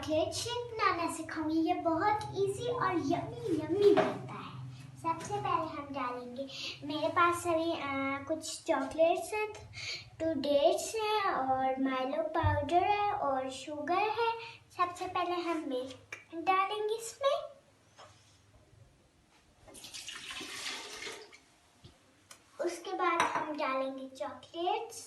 Chocolate shake बनाना सिखाऊंगी। ये बहुत easy और यम्मी यम्मी बनता है। सबसे पहले हम डालेंगे, मेरे पास सभी कुछ चॉकलेट्स हैं, 2 डेट्स हैं और माइलो पाउडर है और शुगर है। सबसे पहले हम मिल्क डालेंगे इसमें। उसके बाद हम डालेंगे चॉकलेट्स।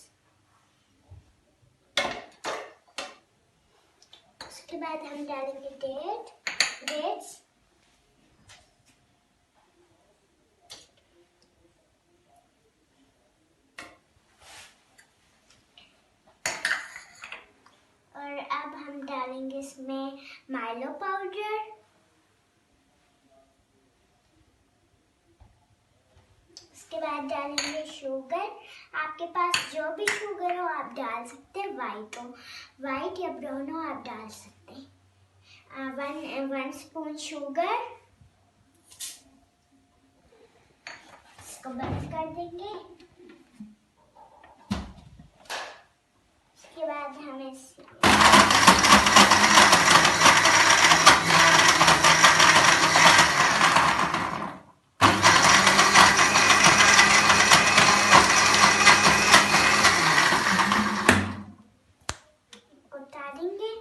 उसके बाद हम डालेंगे डेट्स। और अब हम डालेंगे इसमें माइलो पाउडर। उसके बाद डालेंगे शुगर। आपके पास जो भी शुगर हो आप डाल सकते हैं, वाइट या ब्राउन हो आप डाल सकते हैं। 1 स्पून शुगर। इसको बंद कर देंगे। उसके बाद हमें डालेंगे।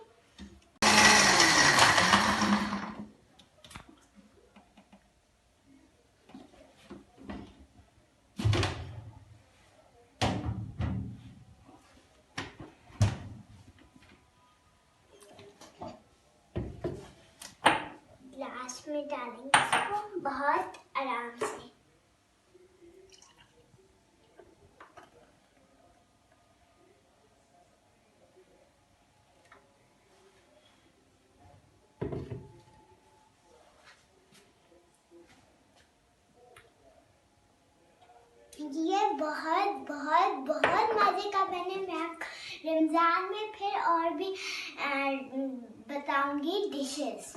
ग्लास में डालेंगे इसको बहुत आराम से। ये बहुत बहुत बहुत मजे का बने। मैं रमजान में फिर और भी बताऊंगी डिशेस।